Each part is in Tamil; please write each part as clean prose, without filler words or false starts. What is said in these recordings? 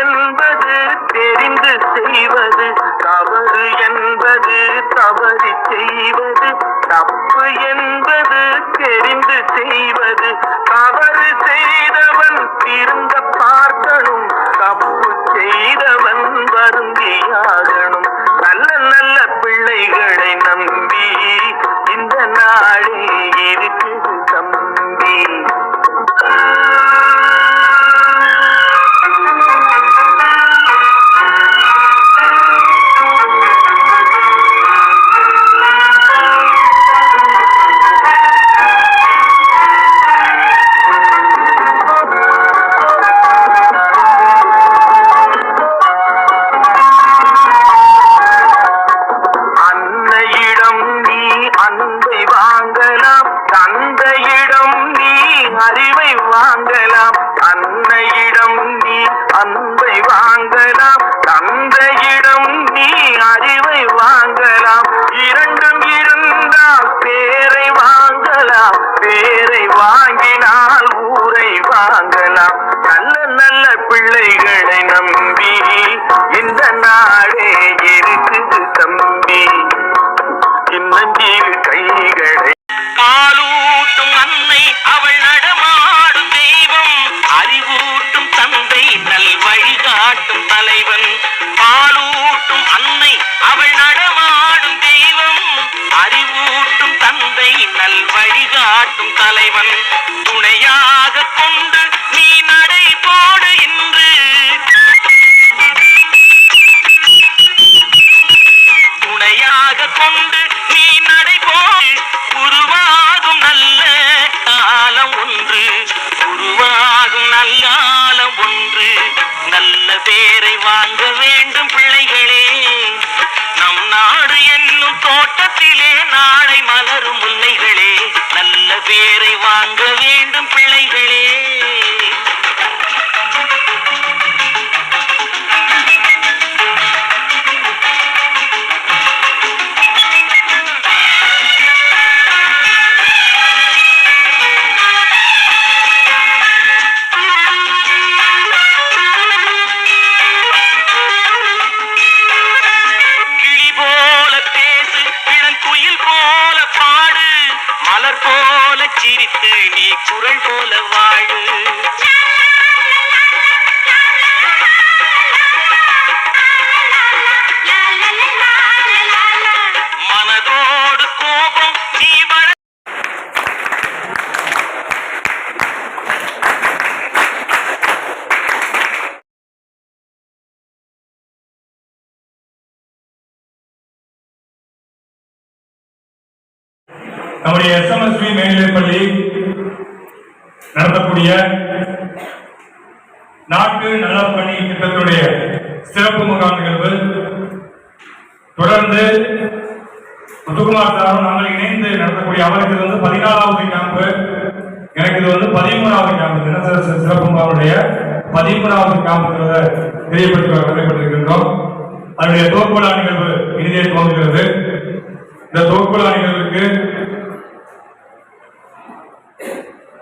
என்பது தெரிந்து செய்வது, தவறு என்பது தவறி செய்வது, தப்பு என்பது தெரிந்து செய்வது. தவறு செய்தவன் திருந்த பார்க்கணும், தப்பு செய்தவன் வருந்தியாகணும். நல்ல நல்ல பிள்ளைகளை நம்பி இந்த நாளே இருக்குது தம்பி. அறிவை வாங்கலாம், அன்னையிடம் நீ அன்பை வாங்கலாம், தந்தையிடம் நீ அறிவை வாங்கலாம். இரண்டும் இருந்தால் பேரை வாங்கலாம், பேரை வாங்கினால் ஊரை வாங்கலாம். நல்ல நல்ல பிள்ளைகளை நம்பி இந்த நாடே இருக்குது தம்பி. சின்னஞ்சீவு கைகளை காலூட்டும் அன்னை அவள் நடமாடும் தெய்வம், அறிவூட்டும் தந்தை நல் வழிகாட்டும் தலைவன். பாலூட்டும் அன்னை அவள் நடமாடும் தெய்வம், அறிவூட்டும் தந்தை நல் வழிகாட்டும் தலைவன். துணையாக கொண்டு நீ நடை போடு இன்று, துணையாக கொண்டு நீ நடை போடு. உருவாகும் நல்ல காலம் ஒன்று, உருவாகும் நல்ல காலம் ஒன்று. நல்ல பேரை வாங்க வேண்டும் பிள்ளைகளே, நம் நாடு என்னும் தோட்டத்திலே நாளை மலரும் முல்லைகளே. நல்ல பேரை வாங்க வேண்டும் பிள்ளைகளே. மலர் போல சிரித்து நீ குரல் போல வாழு. மனதோடு கோபம் நீ வர. நம்முடைய எஸ்எம்எஸ்வி மேல்நிலைப்பள்ளி நடத்தக்கூடிய நாட்டு நலப்பணி திட்டத்துடைய சிறப்பு முகாம் நிகழ்வு தொடர்ந்து முத்துக்குமார் சாரும் நாங்கள் இணைந்து நடத்தக்கூடிய அவருக்கு வந்து 14வது கேம்ப், எனக்கு இது வந்து 13வது கேம்ப். தினசரி சிறப்பு முகாமுடைய 13வது கேம்ப் தெரியப்பட்டிருக்கின்றோம். அதனுடைய தோற்கொள்ளா நிகழ்வு இறுதியை துவங்குகிறது. இந்த தோற்கொள்ளா நிகழ்வுக்கு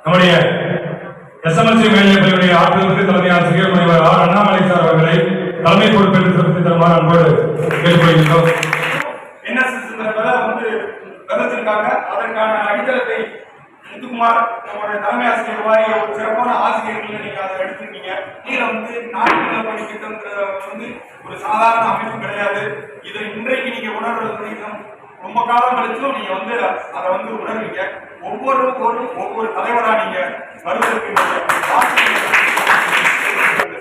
நம்முடைய எஸ்எம்எஸ்சி மேல்நிலைப்பள்ளியுடைய ஆற்றலுக்கு தலைமை ஆசிரியர் முனைவர் ஆர் அண்ணாமலை சார் அவர்களை தலைமை பொறுப்பேற்று சிறப்பித்து தருமாறு அன்போடு கேட்டுக்கொள்கின்றோம். அதற்கான அடித்தளத்தை முத்துக்குமார் நம்முடைய தலைமை ஆசிரியர் வாரி ஒரு சிறப்பான ஆசிரியர்கள் நீங்க அதை எடுத்துருக்கீங்க. கீழே வந்து நாட்டு நலப்பணி திட்டம்ன்றது வந்து ஒரு சாதாரண அமைப்பு கிடையாது. இதை இன்றைக்கு நீங்க உணர்வது ரொம்ப காலம் கழிச்சும் நீங்க வந்து அதை வந்து உணர்வீங்க. ஒவ்வொரு தலைவரா நீங்க வருவதற்கு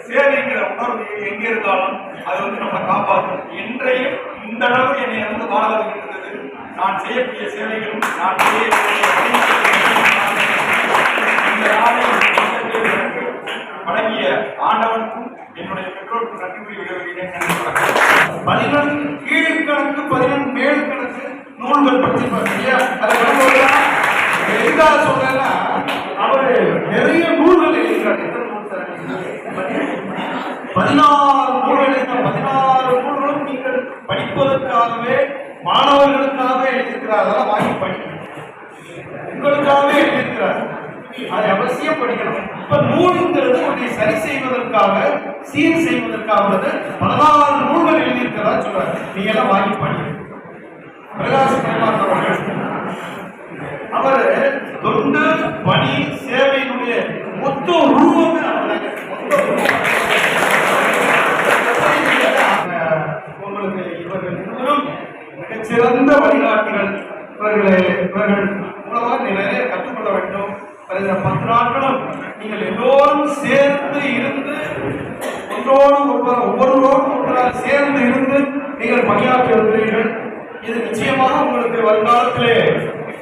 சேவைங்கிற உணர்வு எங்க இருந்தாலும் அது வந்து நம்ம காப்பாற்றும். இன்றையும் இந்த அளவுக்கு என்னை வந்து வாழ வைக்கின்றது நான் செய்யக்கூடிய சேவைகளும் நான் இந்த நாளை வழங்கிய ஆண்டவனுக்கும் என்னுடைய பெற்றோருக்கும் நன்றி கூறி விடுகிறேன். 11 கீழ்கணக்கு 11 மேல் கணக்கு நூல்கள் படிச்சிருப்பாங்க. எதுக்காக சொல்றேன்னா அவரு நிறைய நூல்கள் எழுதுகிறார். 16 நூல்கள். 16 நூல்களும் நீங்கள் படிப்பதற்காகவே மாணவர்களுக்காகவே எழுதியிருக்கிறார். அதெல்லாம் வாங்கி படிக்கணும். உங்களுக்காகவே எழுதியிருக்கிறார். அதை அவசியம் படிக்கணும். இப்ப இப்ப நூல்ங்கிறது உன்னை சரி செய்வதற்காக சீர் செய்வதற்காக 16 நூல்கள் எழுதியிருக்கிறதா சொல்றாரு. நீங்க எல்லாம் வாங்கி படிங்க. பிரகாஷ் பெருமாள் அவர்கள் அவர் தொண்டு பணி சேவையினுடைய மொத்த உருவமே உங்களுக்கு இவர்கள் இருவரும் மிகச்சிறந்த வழிகாட்டிகள். இவர்கள் மூலமாக நிறைய கற்றுக்கொள்ள வேண்டும். வருகிற 10 நாட்களும் நீங்கள் எல்லோரும் சேர்ந்து இருந்து ஒவ்வொருவரோடு ஒருவரால் சேர்ந்து இருந்து நீங்கள் பணியாற்றி வருகிறீர்கள். இது நிச்சயமாக உங்களுக்கு வருங்காலத்திலே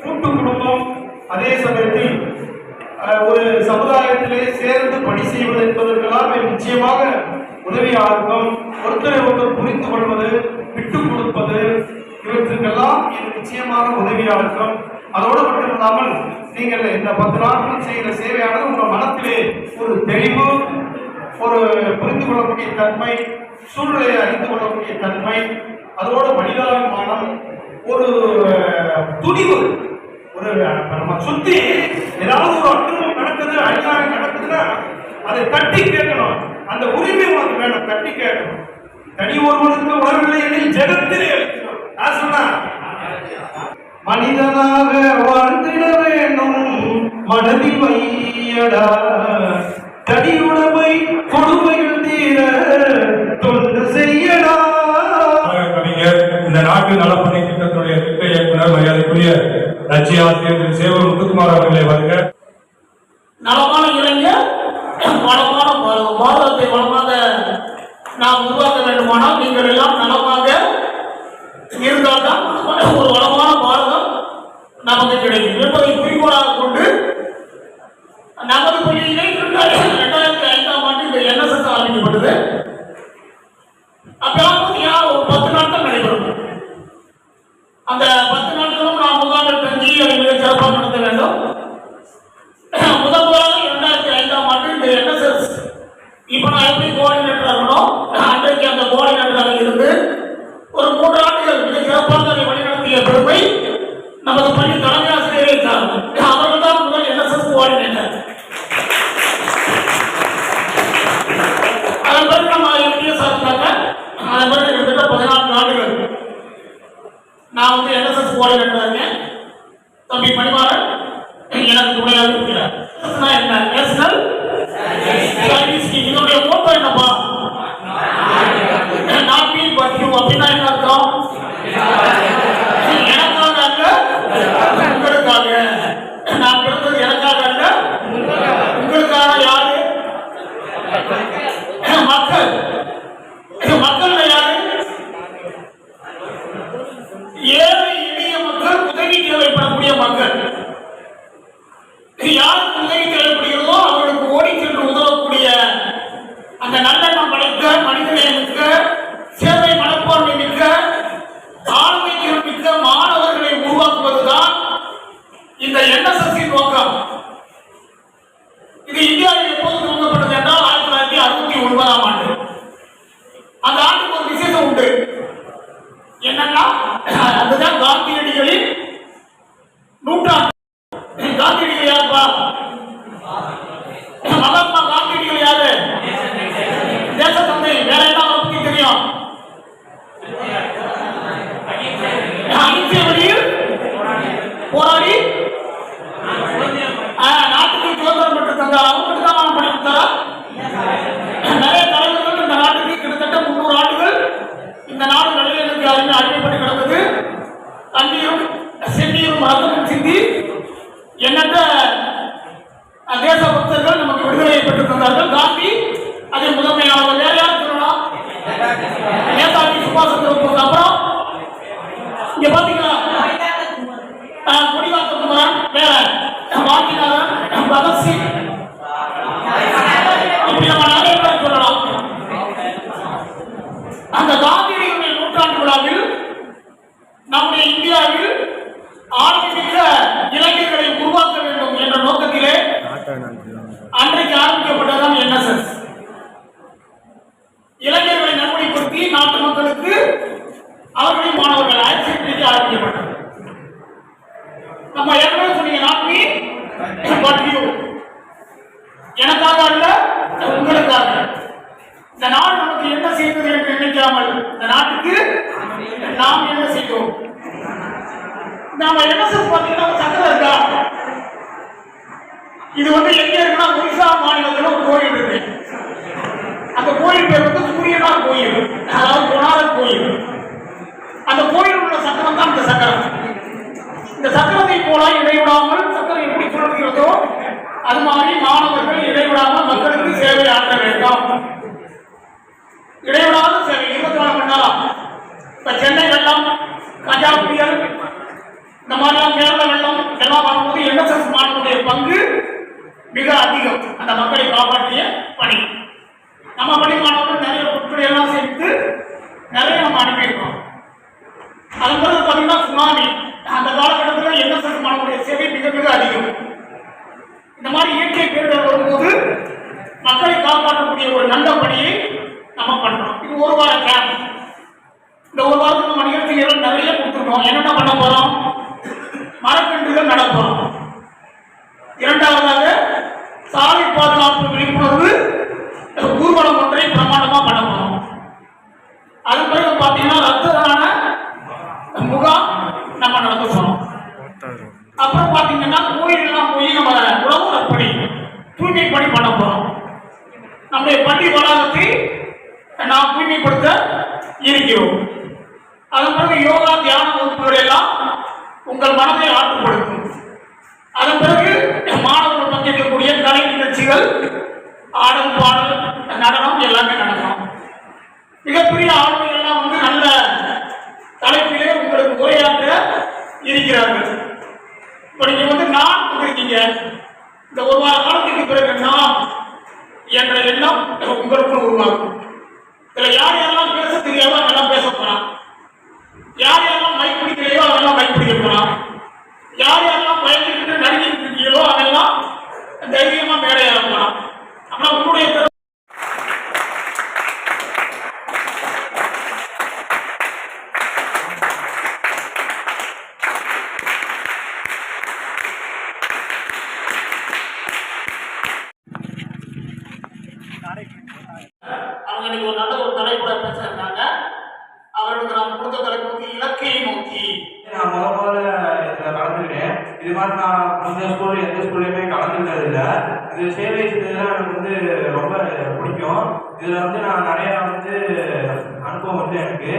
கூட்டு குடும்பம், அதே சமயத்தில் ஒரு சமுதாயத்திலே சேர்ந்து பணி செய்வது என்பதற்கெல்லாம் நிச்சயமாக உதவியாக இருக்கும். ஒருத்தரை ஒருத்தர் புரிந்து கொள்வது, விட்டுக் கொடுப்பது, இவற்றுக்கெல்லாம் இது நிச்சயமாக உதவியாக இருக்கும். அதோடு மட்டுமில்லாமல் நீங்கள் இந்த 10 நாட்கள் செய்கிற சேவையானது உங்கள் மனத்திலே ஒரு தெளிவு, ஒரு புரிந்து கொள்ளக்கூடிய தன்மை, சூழ்நிலையை அறிந்து கொள்ளக்கூடிய தன்மை, அதோட மனிதாபிமானம், ஒரு துணிவு, ஒரு நம்ம சுத்தி ஏதாவது ஒரு அக்கிரமம் நடக்குது, அநியாயம் நடக்குதுன்னா அதை தட்டி கேட்கணும். அந்த உரிமை உனக்கு வேணும், தட்டி கேட்கணும். தனி ஒருவனுக்கு உணர்வில்லை எனில் ஜெகத்திலே அளிக்கணும். நான் சொன்னா மனிதனாக வாழ்ந்திட வேண்டும் மனதில் வையடா, தனி உடமை கொடுமைகள் தீர தொண்டு செய்யடா. இந்த நாட்டு நலப்பணி திட்டத்துடைய திட்ட இயக்குனர் மரியாதைக்குரிய லட்சிய ஆசிரியர் திரு சேவூர் முத்துக்குமார் அவர்களை வருக. நலமான இளைஞர் வளமான பாரதத்தை வளமாக நாம் உருவாக்க வேண்டுமானால் நீங்கள் எல்லாம் நலமாக இருந்தால்தான் ஒரு வளமான பாரதம் நமக்கு கிடைக்கும் என்பதை குறிக்கோளாக கொண்டு நமது பள்ளியிலே 2005ஆம் ஆண்டு இந்த NSS ஆரம்பிக்கப்பட்டது. அப்பெல்லாம் பார்த்தீங்கன்னா ஒரு 10 நாட்கள் நடைபெறும். அந்த 10 நாட்களும் நாம் முகாமில் தங்கி அதை மிக சிறப்பாக நடத்த வேண்டும். முதல்வராக 2005ஆம் ஆண்டு இந்த NSS இப்ப நான் எப்படி கோஆர்டினேட்டர் இருக்கணும், அன்றைக்கு அந்த கோஆர்டினேட்டராக இருந்து ஒரு 3 ஆண்டுகள் மிக சிறப்பாக அதை வழிநடத்திய பெருமை நமது பள்ளி தலைமை ஆசிரியரை சார்ந்தது. அவர்கள் தான் முதல் NSS கோஆர்டினேட்டர். அதன் பிறகு நம்ம MTS ஆகிட்டாங்க. அதன் பிறகு கிட்டத்தட்ட 14 ஆண்டுகள் நான் NSS கோஆர்டினேட்டர் இருக்கேன். தம்பி மணிமாறன் எனக்கு துணையாக இருக்கிறார். என்ன நேஷனல் சர்வீஸ் ஸ்கீம், இதனுடைய மோட்டோ என்னப்பா? Not me but you. அப்படின்னா என்ன அர்த்தம்? எனக்காக அல்ல, உங்களுக்காக. நான் பிறந்தது எனக்காக அல்ல, உங்களுக்காக. யாரு? மக்கள். மக்கள் யாரு? ஏழை எளிய மக்கள், உதவி தேவைப்படக்கூடிய மக்கள். யாருக்கு உதவி தேவைப்படுகிறதோ அவர்களுக்கு ஓடி சென்று உதவக்கூடிய அந்த நல்லெண்ணம் படைத்த, மனிதநேயமிக்க, சேவை மனப்பான்மை மிக்க, ஆளுமை திறன் மிக்க மாணவர்களை உருவாக்குவதுதான் இந்த NSS நோக்கம். இது இந்தியாவில் எப்போது துவங்கப்பட்டது என்றால் 1969ஆம் ஆண்டு. அந்த ஆண்டுக்கு ஒரு விசேஷம் உண்டு. என்னன்னா, அதுதான் காந்தியடிகளின் நூற்றாண்டு. காந்தியடிகள் யாருப்பா? மகாத்மா காந்தியடிகள் யாரு? தேச தந்தை. வேற என்ன அவரை பத்தி தெரியும்? அகிம்சை வழியில் போராடி நாட்டுக்கு சுதந்திரம் பெற்று தந்தார். அவங்களுக்கு தான் அவன் பண்ணி கொடுத்தாரா? நிறைய தலைவர்கள் இந்த நாட்டுக்கு கிட்டத்தட்ட 300 ஆண்டுகள் இந்த நாடு வெள்ளையனுக்கு அடிமைப்பட்டு கிடந்தது. தண்ணீரும் செந்நீரும் ரத்தமும் சிந்தி எண்ணற்ற தேசபக்தர்கள் நமக்கு விடுதலையை பெற்று தந்தார்கள். காந்தி அதை முதன்மையாளர். வேற யார் சொல்லலாம்? நேதாஜி சுபாஷ் சந்திர போஸ். அப்புறம் இங்க பாத்தீங்களா, குடிகாத்த குமரன், வேற வாஞ்சிநாதன், பகத்சிங், இப்படி நம்ம நிறைய பேர் சொல்லலாம். அந்த காந்தியடிகளுடைய நூற்றாண்டு விழாவில் நம்முடைய இந்தியாவில் ஆன்மீக இளைஞர்களை உருவாக்க வேண்டும் என்ற நோக்கத்திலே அன்றைக்கு ஆரம்பிக்கப்பட்டதான் NSS. இளைஞர்களை நல்வழிப்படுத்தி நாட்டு மக்களுக்கு அவர்களின் மாணவர்கள் ஆட்சி ஆரம்பிக்கப்பட்டது. நம்ம ஏற்கனவே சொன்னீங்க, நாட் மீ பட் யூ. எனக்காக அல்ல, உங்களுக்காக. இந்த நாடு நமக்கு என்ன செய்தது என்று நினைக்காமல் இந்த நாட்டுக்கு நாம் என்ன செய்தோம். நாம என்எஸ்எஸ் பார்த்தீங்கன்னா சக்கரம் இருக்கா, இது வந்து எங்க இருக்குன்னா ஒரிசா மாநிலத்தில் ஒரு கோயில் இருக்கு. அந்த கோயில் பேர் வந்து சூரியனார் கோயில், அதாவது குணாரர் கோயில். அந்த கோயில் உள்ள சக்கரம் தான் இந்த சக்கரம். இந்த சக்கரத்தை போல இடைவிடாமல் சக்கரம் எப்படி சொல்கிறதோ அது மாதிரி மாணவர்கள் இடைவிடாமல் மக்களுக்கு சேவை ஆற்ற வேண்டும். இடைவிடாத சேவை 24 மணி நேரம். இப்ப சென்னை வெள்ளம், கஜா புயல், இந்த மாதிரிலாம் கேரள வெள்ளம் எல்லாம் வரும்போது என்எஸ்எஸ் மாணவருடைய பங்கு மிக அதிகம். அந்த மக்களை காப்பாற்றிய பணி நம்ம பணி மாணவர்கள் நிறைய பொருட்களை எல்லாம் சேர்த்து நிறைய நம்ம அனுப்பியிருக்கோம். அது பிறகு பார்த்தீங்கன்னா சுனாமி, அந்த காலகட்டத்தில் என்எஸ்எஸ் மாணவருடைய சேவை மிக மிக அதிகம். இந்த மாதிரி இயற்கை பேரிடர் வரும்போது மக்களை காப்பாற்றக்கூடிய ஒரு நல்ல பணியை நம்ம பண்றோம். இது ஒரு வார கேம்ப். இந்த ஒரு வாரத்துக்கு நம்ம நிகழ்ச்சிகள் நிறைய கொடுத்துருக்கோம். என்னென்ன பண்ண போறோம்? மரக்கன்றுகள் நட போறோம். இரண்டாவதாக சாலை பாதுகாப்பு விழிப்புணர்வு ஊர்வலம் ஒன்றை பிரமாண்டமா பண்ண போறோம். அது பிறகு பார்த்தீங்கன்னா ரத்த தான முகாம் நம்ம நடத்த போறோம். அப்புறம் பார்த்தீங்கன்னா கோயிலெல்லாம் போய் நம்ம உழவு பணி, தூய்மை பணி பண்ண போறோம். நம்முடைய பள்ளி வளாகத்தை நாம் தூய்மைப்படுத்த இருக்கிறோம். அதன் பிறகு யோகா தியான வகுப்புகள் எல்லாம் உங்கள் மனதை ஆற்றுப்படுத்தும். அதன் பிறகு மாணவர்கள் பங்கேற்கக்கூடிய கலை நிகழ்ச்சிகள், ஆடல் பாடல் நடனம் எல்லாமே நடக்கும். மிகப்பெரிய ஆளுமைகள் எல்லாம் வந்து நல்ல தலைப்பிலே உங்களுக்கு உரையாற்ற இருக்கிறார்கள். இப்ப நீங்க வந்து நான் இருக்கீங்க. இந்த ஒரு வார காலத்துக்கு பிறகு நான் என்ற எண்ணம் உங்களுக்குள் உருவாகும். இதுல யார் யாரெல்லாம் பேச தெரியாதோ அதெல்லாம் பேச போறான். யார் யாரெல்லாம் மைக் பிடிக்கலையோ அதெல்லாம் மைக் பிடிக்க போறான். யார் யாரெல்லாம் பயந்துக்கிட்டு நடிக்கிட்டு இருக்கீங்களோ அதெல்லாம் தைரியமா மேடையாக போறான். ஆனா உங்களுடைய அவங்க இன்னைக்கு ஒரு நல்ல ஒரு தலைப்புட பேசுறாங்க. அவர்களுக்கு நாம் கொடுத்த தலைப்பு வந்து இலக்கையை நோக்கி. நான் முதல்ல இதில் கலந்துக்கிட்டேன். இது மாதிரி நான் இந்த ஸ்கூல்ல எந்த ஸ்கூல்லையுமே கலந்துக்கிட்டது இல்லை. இது சேவை செய்யறதுலாம் எனக்கு வந்து ரொம்ப பிடிக்கும். இதில் வந்து நான் நிறையா வந்து அனுபவம் வந்து எனக்கு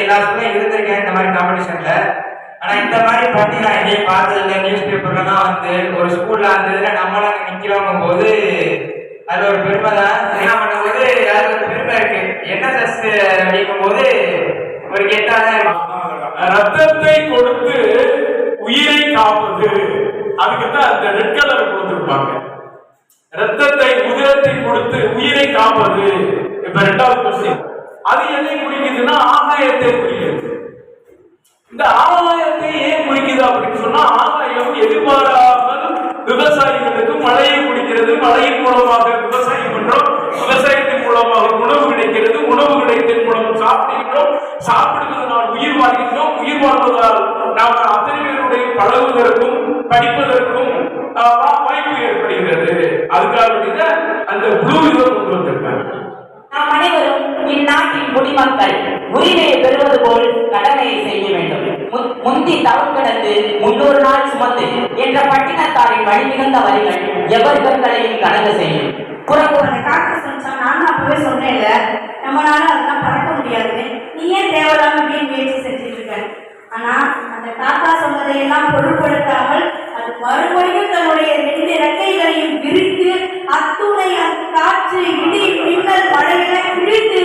எல்லா ஸ்கூல்லையும் இருந்திருக்கேன் இந்த மாதிரி காம்படிஷன்ல. ஆனா இந்த மாதிரி பண்ணி நான் எங்கேயும் பார்த்ததில்லை. நியூஸ் பேப்பர்லாம் வந்து ஒரு ஸ்கூல்ல அந்த இதில் நம்மளாம் நிற்கிறவங்க போது அது ஒரு பெருமை தான். என்ன பண்ணும்போது அது ஒரு பெருமை இருக்கு. என்எஸ்எஸ் அடிக்கும் போது ஒரு கெட்டாதான் ரத்தத்தை கொடுத்து உயிரை காப்பது, அதுக்குதான் அந்த ரெட் கலர் கொடுத்திருப்பாங்க. ரத்தத்தை உதிரத்தை கொடுத்து உயிரை காப்பது. இப்ப 2வது கொஸ்டின், அது எதை குறிக்குதுன்னா ஆகாயத்தை குறிக்குது. இந்த ஆகாயத்தை ஏன் குறிக்குது அப்படின்னு சொன்னா, ஆகாயம் எதிர்பாராமல் விவசாயிகளுக்கு மழையை குடிக்கிறது. மழையின் மூலமாக விவசாயம் பண்றோம், விவசாயத்தின் மூலமாக உணவு கிடைக்கிறது, உணவு கிடைத்ததன் மூலம் சாப்பிடுகிறோம், சாப்பிடுவதனால் உயிர் வாழ்கின்றோம், உயிர் வாழ்வதால் நாம் அத்தனை பேருடைய பழகுவதற்கும் படிப்பதற்கும் வாய்ப்பு ஏற்படுகிறது. அதுக்காக அந்த ப்ளூ ரிவர் கொண்டு வந்திருக்காங்க. நாம் அனைவரும் இந்நாட்டின் குடிமக்கள் உரிமையை பெறுவது போல் கடமையை செய்ய வேண்டும். முந்தி தவம் கிடந்து 300 நாள் சுமந்து என்ற பட்டினத்தாரின் வழிமிகுந்த வரிகள் எவர்களையும் கடங்க செய்யும். நானும் அப்பவே சொன்னேன்ல, நம்மளால அதெல்லாம் பறக்க முடியாது, நீ ஏன் தேவையில்லாம முயற்சி செஞ்சுட்டு இருக்க. ஆனா அந்த தாத்தா சொன்னதையெல்லாம் பொருட்படுத்தாமல் அது மறுபடியும் தன்னுடைய 2 இறக்கைகளையும் விரித்து அத்துணை காற்று இடி மின்னல் மழையில கிழித்து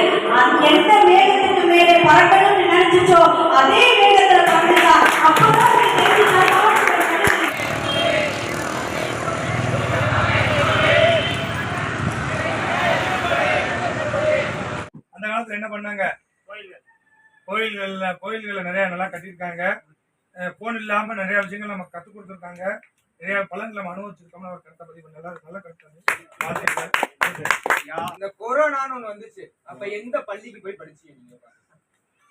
எந்த வேகத்துக்கு மேலே பறக்கணும்னு நினைச்சிச்சோ அதே வேகத்துல பறந்துட்டா. அப்பதான் அந்த காலத்துல என்ன பண்ணாங்க, கோயில்களை நிறைய நல்லா கட்டியிருக்காங்க. போன் இல்லாம நிறைய விஷயங்கள் நம்ம கற்றுக் கொடுத்துருக்காங்க. நிறைய பலன்களை நம்ம அனுபவிச்சிருக்கோம்னு ஒரு கருத்தை பதிவு நல்ல கருத்து. இந்த கொரோனான்னு ஒண்ணு வந்துச்சு. அப்ப எந்த பள்ளிக்கு போய் படிச்சீங்க நீங்க?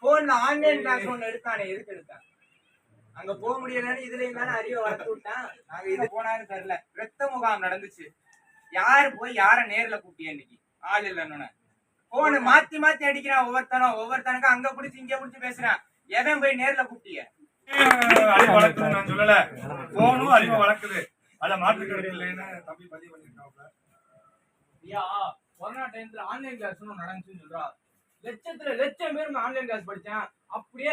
போன்ல ஆன்லைன் கிளாஸ் ஒண்ணு எடுத்தானே, எதுக்கு எடுத்தாங்க? அங்க போக முடியலன்னு இதுல இருந்தானே அறிவை வளர்த்து விட்டான். நாங்க இது போனான்னு தெரியல. ரத்த முகாம் நடந்துச்சு. யாரு போய் யார நேர்ல கூப்பிட்டியா இன்னைக்கு? ஆள் இல்லன்னு போனு மாத்தி மாத்தி அடிக்கிறான் ஒவ்வொருத்தனுக்கும் அங்க பிடிச்சி இங்க பிடிச்சி பேசுறான். எவன் போய் நேர்ல கூப்பிட்டிய? அழிவு வளர்க்குது நான் சொல்லல, போனும் அழிவு வளர்க்குது. அத மாற்று கிடைக்கலன்னு தம்பி பதிவு பண்ணிருக்காங்க. ஐயா கொரோனா டைம்ல ஆன்லைன் கிளாஸ் நடந்துச்சுன்னு சொல்றா. லட்சம் பேர் ஆன்லைன் கிளாஸ் படிச்சேன். அப்படியே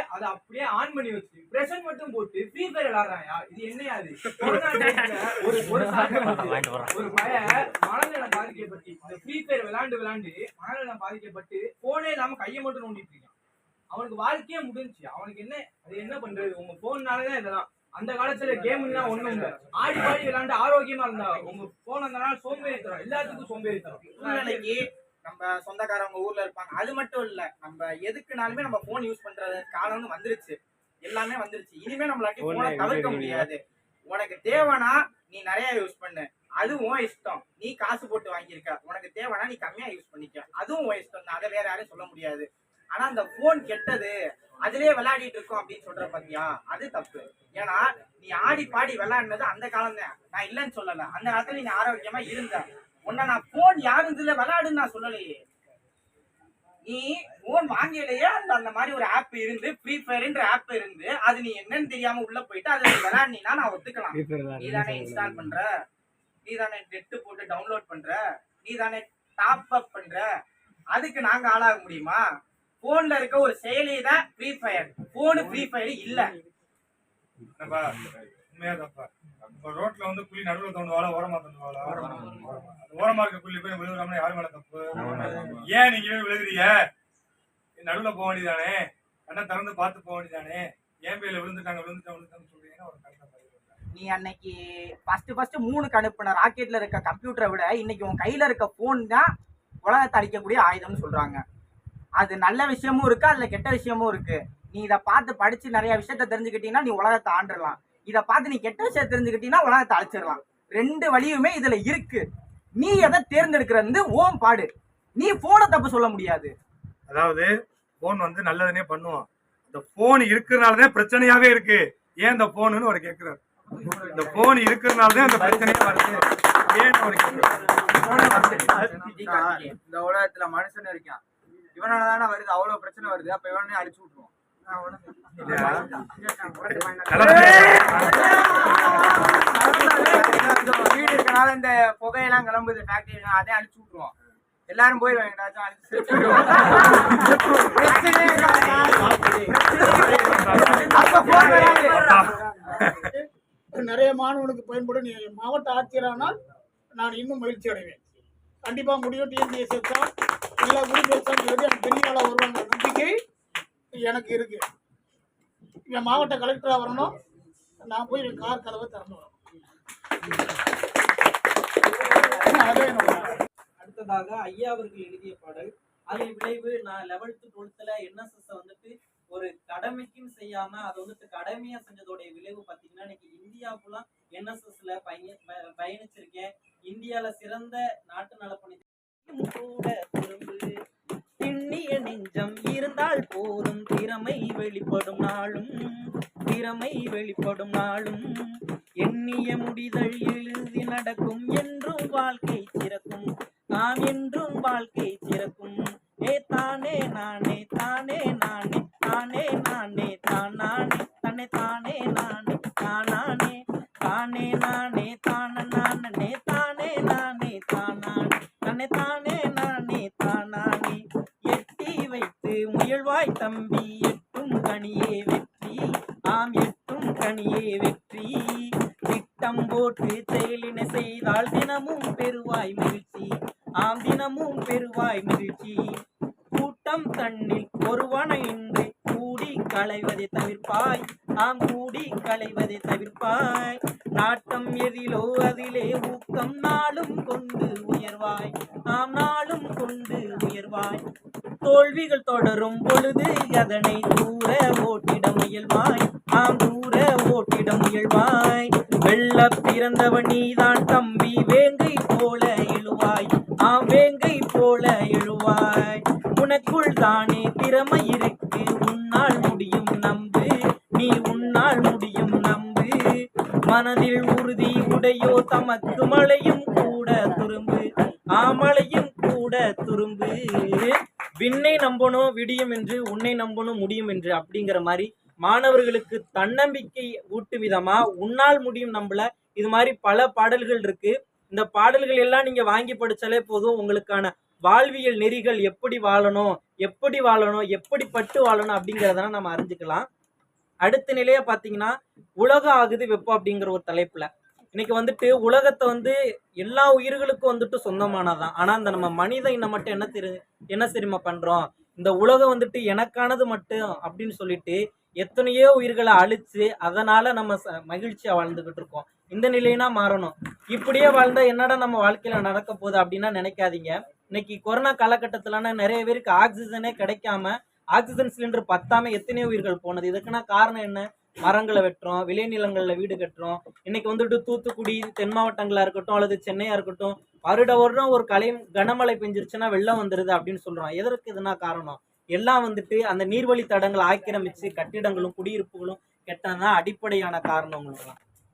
ஆன் பண்ணி வச்சு பிரசன்ட் மட்டும் போட்டு ஃப்ரீ ஃபயர் விளையாடுறாயா? இது என்னையா அது? கொரோனா டைம்ல ஒரு பையன் மனநலம் பாதிக்கப்பட்டு இந்த ஃப்ரீ ஃபயர் விளையாண்டு மனநலம் பாதிக்கப்பட்டு போனே இல்லாம கையை மட்டும் நோண்டிட்டு இருக்கான். அவனுக்கு வாழ்க்கையே முடிஞ்சுச்சு. அவனுக்கு என்ன பண்றது? உங்க போன்னாலதான் இதெல்லாம். அந்த காலத்துல கேம்னா ஒண்ணும் இல்ல, ஆடி பாடி விளையாண்டு ஆரோக்கியமா இருந்தா. உங்க போன் வந்தனால சோம்பேறி தரும், எல்லாத்துக்கும் சோம்பேறி தரும். சூழ்நிலைக்கு நம்ம சொந்தக்காரங்க ஊர்ல இருப்பாங்க. அது மட்டும் இல்ல, நம்ம எதுக்குனாலுமே நம்ம போன் யூஸ் பண்றது காலம்னு வந்துருச்சு, எல்லாமே வந்துருச்சு. இனிமே நம்மளாட்டி போனை தவிர்க்க முடியாது. உனக்கு தேவைன்னா நீ நிறைய யூஸ் பண்ணு, அதுவும் இஷ்டம். நீ காசு போட்டு வாங்கியிருக்க, உனக்கு தேவைன்னா நீ கம்மியா யூஸ் பண்ணிக்க, அதுவும் இஷ்டம் தான். அதை வேற யாரும் சொல்ல முடியாது. ஆனா அந்த போன் கெட்டது, அதுலயே விளையாடிட்டு இருக்கோம் அப்படின்னு சொல்ற பாத்தியா, அது தப்பு. ஏன்னா நீ ஆடி பாடி விளையாடுனது அந்த காலம் தான், நான் இல்லைன்னு சொல்லல. அந்த காலத்துல நீ ஆரோக்கியமா இருந்த. உன்ன நான் போன் யாருதுல விளையாடுன்னு நான் சொல்லலையே. நீ போன் வாங்கிலேயே அந்த மாதிரி ஒரு ஆப் இருந்து, ஃப்ரீ ஃபயர்ன்ற ஆப் இருந்து, அது நீ என்னன்னு தெரியாம உள்ள போயிட்டு அதை விளையாடினா நான் ஒத்துக்கலாம். நீ தானே இன்ஸ்டால் பண்ற, நீ தானே நெட் போட்டு டவுன்லோட் பண்ற, நீ தானே டாப் அப் பண்ற, அதுக்கு நாங்க ஆளாக முடியுமா? போன்ல இருக்க ஒரு செயலி தான் ஃப்ரீ ஃபயர். போனு ஃப்ரீ ஃபயர் இல்ல. உண்மையா தப்பா? ரோட்ல வந்து புள்ளி நடுவில் தோண்டுவாளா, ஓரமா தோண்டுவாளா? ஓரமா இருக்க புள்ளி போய் விழுகுறாம யாரு மேல தப்பு? ஏன் நீங்க விழுகுறீங்க? நடுவில் போக வேண்டியதானே, கண்ணை திறந்து பார்த்து போக வேண்டியதானே. ஏன் பேர்ல விழுந்துட்டாங்க சொல்றீங்கன்னா ஒரு கருத்தை. நீ அன்னைக்கு ஃபர்ஸ்ட் 3 அனுப்புன ராக்கெட்ல இருக்க கம்ப்யூட்டரை விட இன்னைக்கு உன் கையில இருக்க போன் தான் உலகத்தை அடிக்கக்கூடிய ஆயுதம்னு சொல்றாங்க. அது நல்ல விஷயமும் இருக்கு, அதுல கெட்ட விஷயமும் இருக்கு. நீ இதை பார்த்து படிச்சு நிறைய விஷயத்த தெரிஞ்சுக்கிட்டீங்கன்னா நீ உலகத்தை ஆண்டுடலாம். இதை பார்த்து நீ கெட்ட விஷயத்த தெரிஞ்சுக்கிட்டீங்கன்னா உலகத்தை அழிச்சிடலாம். 2 வழியுமே இதுல இருக்கு. நீ எதை தேர்ந்தெடுக்கிறது ஓம் பாடு. நீ போனை தப்பு சொல்ல முடியாது. அதாவது போன் வந்து நல்லதுனே பண்ணுவோம். இந்த போன் இருக்கிறதுனாலதான் பிரச்சனையாவே இருக்கு. ஏன் இந்த போன்னு அவர் கேட்கிறார். இந்த போன் இருக்கிறதுனாலதான் அந்த பிரச்சனையே வருது. ஏன் அவர் கேட்கிறார். இந்த உலகத்துல மனுஷன் இருக்கான், இவனாலதானே வருது அவ்வளவு பிரச்சனை வருது. அப்ப இவனே அழிச்சு விட்டுருவோம். வீடு இருக்கனால இந்த புகையெல்லாம் கிளம்புது, ஃபேக்டரி, அதே அழிச்சு விட்டுருவோம். எல்லாரும் போயிடுவாங்க. நிறைய மாணவனுக்கு பயன்படும். நீ மாவட்ட ஆட்சியரானால் நான் இன்னும் மகிழ்ச்சி அடைவேன். கண்டிப்பா முடியும். டிஎன்பிஎஸ் சேர்த்தா எல்லா குரூப் எனக்கு பெரிய ஆளா வருவாங்க நம்பிக்கை எனக்கு இருக்கு. என் மாவட்ட கலெக்டரா வரணும். நான் போய் என் கார் கதவை திறந்து வரணும். அடுத்ததாக ஐயா அவர்கள் எழுதிய பாடல். அதன் விளைவு நான் 11th 12th என்எஸ்எஸ் வந்துட்டு ஒரு கடமைக்குன்னு செய்யாம அதை வந்துட்டு கடமையா செஞ்சதோடைய விளைவு பாத்தீங்கன்னா இன்னைக்கு இந்தியா ஃபுல்லா என்எஸ்எஸ்ல பயணிச்சிருக்கேன். இந்தியால சிறந்த நாட்டு நலப்பணி கூட திரும்பு திண்ணிய நெஞ்சம் இருந்தால் போதும், திறமை வெளிப்படும் நாளும் எண்ணிய முடிதல் எழுதி நடக்கும், என்றும் வாழ்க்கை சிறக்கும், நாம் என்றும் வாழ்க்கை சிறக்கும். ஏ தானே நானே தானே நானே தானே நானே தானே தன்னை தானே நானே தானே தானே நானே தானே நானே தானே நானே தானே தன்னை தானே நானே தானே. எட்டி வைத்து முயல்வாய் தம்பி, எட்டும் கனியே வெற்றி, ஆம் எட்டும் கனியே வெற்றி. திட்டம் போட்டு செயலினை செய்தால் தினமும் பெறுவாய் மகிழ்ச்சி, ஆம் தினமும் பெறுவாய் மகிழ்ச்சி. கூட்டம் தன்னில் ஒருவனை இன்று கூடி களைவதை தவிர்ப்பாய், ஆம் கூடி களைவதை தவிர்ப்பாய். நாட்டம் எதிலோ அதிலே ஊக்கம், நாளும் கொண்டு உயர்வாய், ஆம் நாளும் கொண்டு உயர்வாய். தோல்விகள் தொடரும் பொழுது அதனை தூர ஓட்டிட முயல்வாய், ஆம் தூர ஓட்டிட முயல்வாய். வெள்ள பிறந்தவன் நீதான் தம்பி, வேங்கை போல எழுவாய், ஆம் வேங்கை போல எழுவாய். உனக்குள் தானே திறமை இருக்கு, உன்னால் முடியும் நம்பு, நீ உன்னால் முடியும் நம்பு. மனதில் உறுதி குடையோ தமக்கு மழையும் கூட துரும்பு ஆமலையும் கூட துரும்பு. விண்ணை நம்பணும் விடியும் என்று, உன்னை நம்பணும் முடியும் என்று அப்படிங்கிற மாதிரி மாணவர்களுக்கு தன்னம்பிக்கை ஊட்டும் விதமா உன்னால் முடியும் நம்மள இது மாதிரி பல பாடல்கள் இருக்கு. இந்த பாடல்கள் எல்லாம் நீங்க வாங்கி படிச்சாலே போதும், உங்களுக்கான வாழ்வியல் நெறிகள் எப்படி வாழணும் எப்படிப்பட்டு வாழணும் அப்படிங்கிறதெல்லாம் நம்ம அறிஞ்சுக்கலாம். அடுத்த நிலையா பாத்தீங்கன்னா உலகம் ஆகுது வெப்பம் அப்படிங்கிற ஒரு தலைப்புல இன்னைக்கு வந்துட்டு உலகத்தை எல்லா உயிர்களுக்கும் சொந்தமானதான். ஆனா இந்த நம்ம மனித இனம் மட்டும் என்ன தெரியுமா பண்றோம், இந்த உலகம் எனக்கானது மட்டும் அப்படின்னு சொல்லிட்டு எத்தனையோ உயிர்களை அழிச்சு அதனால நம்ம மகிழ்ச்சியா வாழ்ந்துகிட்டு இருக்கோம். இந்த நிலையினா மாறணும். இப்படியே வாழ்ந்தா என்னடா நம்ம வாழ்க்கையில நடக்க போகுது அப்படின்னா நினைக்காதீங்க. இன்னைக்கு கொரோனா காலகட்டத்துல நிறைய பேருக்கு ஆக்சிஜனே கிடைக்காம ஆக்சிஜன் சிலிண்டர் பத்தாம எத்தனையோ உயிர்கள் போனது. இதுக்குன்னா காரணம் என்ன? மரங்களை வெட்டுறோம், விளைநிலங்கள்ல வீடு கட்டுறோம். இன்னைக்கு தூத்துக்குடி தென் மாவட்டங்களா இருக்கட்டும் அல்லது சென்னையா இருக்கட்டும், வருடம் ஒரு கனமழை பெஞ்சிருச்சுன்னா வெள்ளம் வந்துருது அப்படின்னு சொல்றோம். எதற்கு இதுனா காரணம்? எல்லாம் அந்த நீர்வழி தடங்களை ஆக்கிரமிச்சு கட்டிடங்களும் குடியிருப்புகளும் கெட்டதான் அடிப்படையான காரணம்.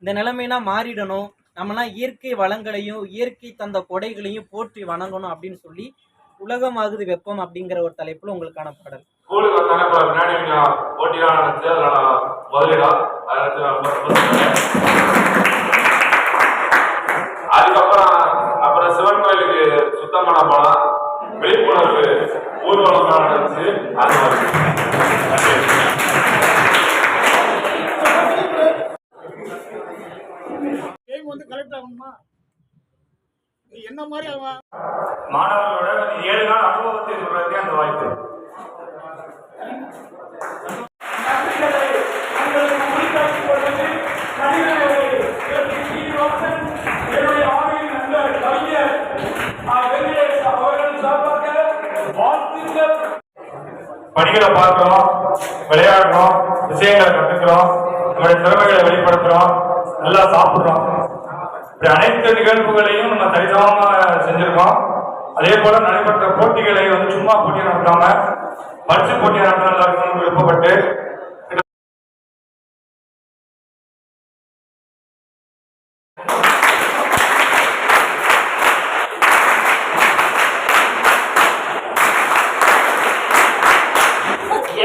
இந்த நிலைமைனா மாறிடணும். நம்மலாம் இயற்கை வளங்களையும் இயற்கை தந்த கொடைகளையும் போற்றி வணங்கணும் அப்படின்னு சொல்லி உலகமாகுது வெப்பம் அப்படிங்கிற ஒரு தலைப்புல உங்களுக்கான பாடல். ஸ்கூலுக்கு வந்தானே பின்னாடி போட்டிலாம் நடந்துச்சு. அதில் நான் முதலிடா அதுக்கப்புறம் சிவன் கோயிலுக்கு சுத்தம் பண்ண போனா விழிப்புணர்வு ஊர்வலம் நடந்துச்சு. அது கலெக்ட் ஆகணுமா என்ன மாதிரி அவன் மாணவர்களோட 7 நாள் அனுபவத்தை சொல்றதுக்கே அந்த வாய்ப்பு. பணிகளை பார்க்கிறோம், விளையாடுறோம், விஷயங்களை கற்றுக்கிறோம், நம்முடைய திறமைகளை வெளிப்படுத்துறோம், நல்லா சாப்பிடுறோம். இப்படி அனைத்து நிகழ்வுகளையும் நம்ம சரிசமமாக செஞ்சிருக்கோம். அதே போல நடைபெற்ற போட்டிகளை சும்மா போட்டியை நடத்தாம பரிசு போட்டியை நடத்தணும் விருப்பப்பட்டு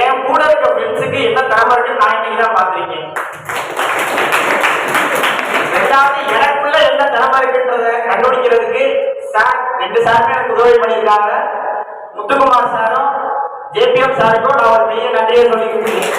என் கூட இருக்க ஃப்ரெண்ட்ஸுக்கு என்ன திறமை இருக்குன்னு நான் இன்னைக்கு தான் பார்த்திருக்கேன். ரெண்டாவது எனக்குள்ள என்ன திறமை இருக்குன்றத கண்டுபிடிக்கிறதுக்கு சார் 2 சாருமே எனக்கு உதவி பண்ணியிருக்காங்க. முத்துக்குமார் சாரும் ஜேபிஎம் சாருக்கும் நான் ஒரு பெரிய நன்றியை சொல்லிக்கிறேன்.